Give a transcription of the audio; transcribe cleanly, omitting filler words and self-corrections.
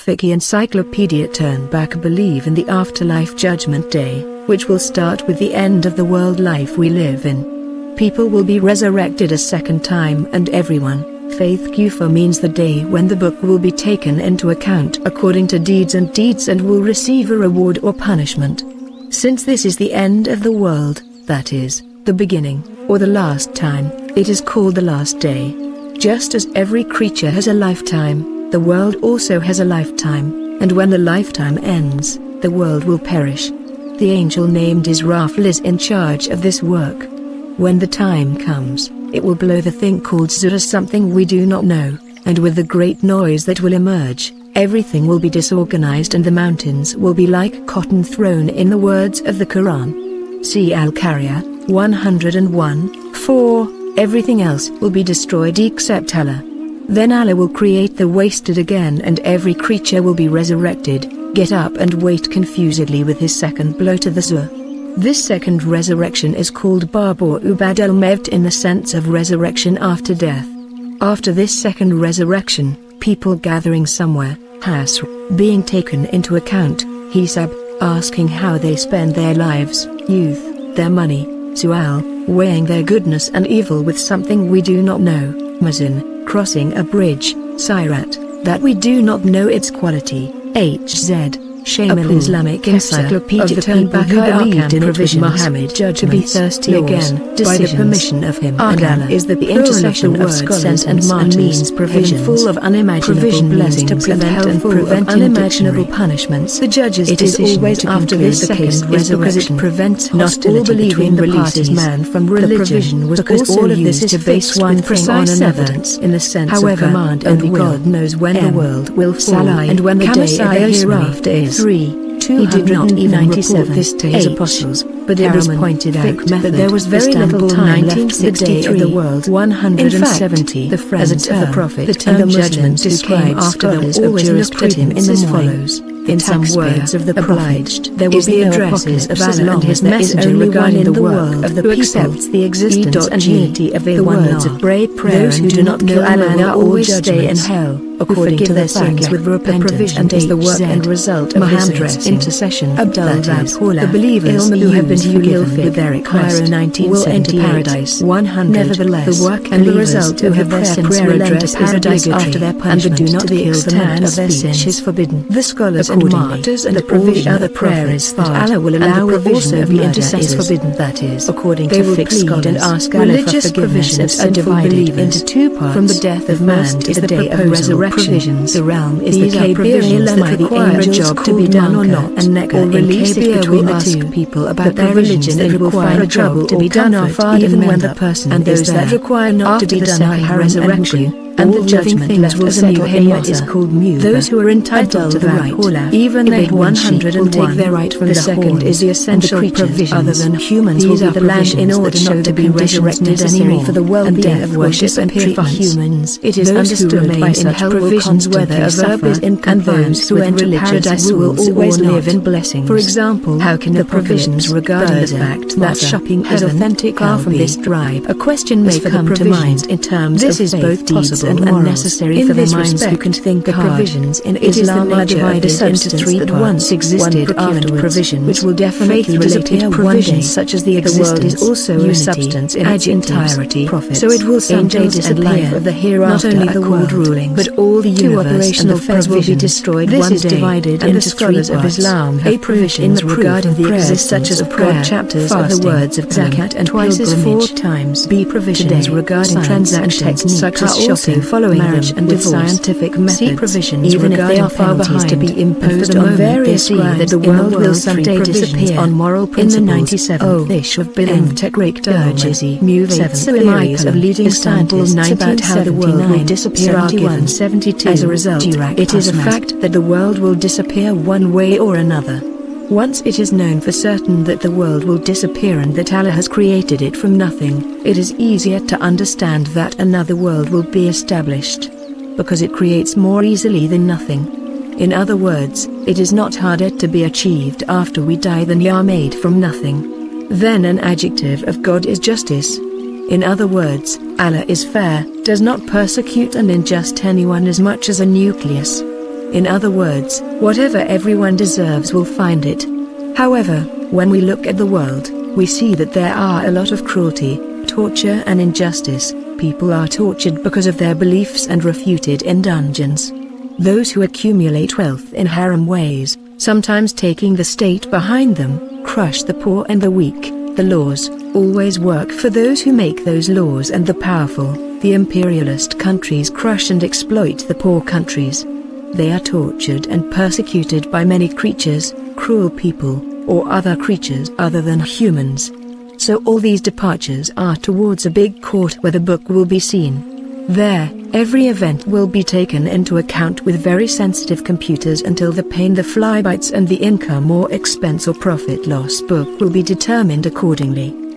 scientific encyclopedia turn back believe in the afterlife judgment day, which will start with the end of the world life we live in. People will be resurrected a second time and everyone. Faith Kufa means the day when the book will be taken into account according to deeds and will receive a reward or punishment. Since this is the end of the world, that is, the beginning, or the last time, it is called the last day. Just as every creature has a lifetime, the world also has a lifetime, and when the lifetime ends, the world will perish. The angel named Israfil is in charge of this work. When the time comes, it will blow the thing called Zura, something we do not know, and with the great noise that will emerge, everything will be disorganized and the mountains will be like cotton thrown in the words of the Quran. See Al-Qari'ah, 101:4, everything else will be destroyed except Allah. Then Allah will create the wasted again and every creature will be resurrected, get up and wait confusedly with his second blow to the Zura. This second resurrection is called Bab or Ubad al-Mevt in the sense of resurrection after death. After this second resurrection, people gathering somewhere, Hasr, being taken into account, Hisab, asking how they spend their lives, youth, their money, Su'al, weighing their goodness and evil with something we do not know, Mazin, crossing a bridge, Sirat, that we do not know its quality, HZ. Shamil Islamic Encyclopedia turned back who believed in provision Muhammad to be thirsty again by the permission of him and Allah is the intercession of scholars and means provision full of unimaginable blessings to prevent and prevent unimaginable punishments. The judge's decision always after this second is because it prevents hostility between the parties man from religion was because all of this is to base one thing on another in the sense of command and God knows when the world will fall and when the day of the hereafter is. 3. He did not even report this to his apostles, but it was pointed out that there was very little time left the day of the world 170 the friends of the Prophet and the Muslims who came after them always looked at him in the follows. In some words of the Prophet, there will be addresses of Allah and His Messenger regarding the work of the people who accepts the existence and unity of the words of brave prayer. Those who do not know Allah will always stay in hell, according to their sins with repentance and is the work and result of Muhammad's intercession. The believers who have been fulfilled with their request will enter paradise. 100. Nevertheless, the work and the result who have their sins will enter paradise after their punishment. Do not kill the man of their sin is forbidden. The scholars and martyrs and all the other prayer is far. Allah will allow also be intercessors forbidden. That is, according to fixed God and ask Allah for forgiveness of sinful believers into two parts. From the death of man to the day of resurrection. The realm is the provisions that require a job to be done or not, and or release it between the two people about their religion and require a job to be done are far even when the person and those that require not to be done are resurrection. And the judgment things will settle is called mu. Those who are entitled to the right, even they 100 will take their right from the second is the essential provisions. Other than humans will be the land in order not to be resurrected anymore for the well-being of worship and purify humans. It is understood by such provisions whether a verb is in and those who enter paradise will always live in blessing. For example, how can the provisions regarding the fact that shopping is authentic are from this tribe? A question may come to mind in terms of this is both possible and necessary for the minds who can think the provisions in Islam are divided into three that once existed afterwards, provisions which will definitely disappear one day, such as the existence is also a substance in its entirety, so it will someday disappear of the hereafter. Not only the world rulings, but all the universe and affairs will be destroyed one day. This is divided into the scholars of Islam have provisions regarding the existence such as prayer, chapters of the words of zakat and twice as 4 times. B provisions regarding transactions such as shopping, following marriage and with scientific methods. Provisions even if they are far behind to be imposed on various grounds that the world will someday disappear on moral principles. 97th ish of Bilim Tekrik Derjizi Mu 7 theories of leading scientists about how the world will disappear are given. 72 as a result, it is a fact that the world will disappear one way or another. Once it is known for certain that the world will disappear and that Allah has created it from nothing, it is easier to understand that another world will be established, because it creates more easily than nothing. In other words, it is not harder to be achieved after we die than we are made from nothing. Then an adjective of God is justice. In other words, Allah is fair, does not persecute and injust anyone as much as a nucleus. In other words, whatever everyone deserves will find it. However, when we look at the world, we see that there are a lot of cruelty, torture and injustice. People are tortured because of their beliefs and refuted in dungeons. Those who accumulate wealth in haram ways, sometimes taking the state behind them, crush the poor and the weak. The laws always work for those who make those laws and the powerful. The imperialist countries crush and exploit the poor countries. They are tortured and persecuted by many creatures, cruel people, or other creatures other than humans. So all these departures are towards a big court where the book will be seen. There, every event will be taken into account with very sensitive computers until the pain, the fly bites and the income or expense or profit loss book will be determined accordingly.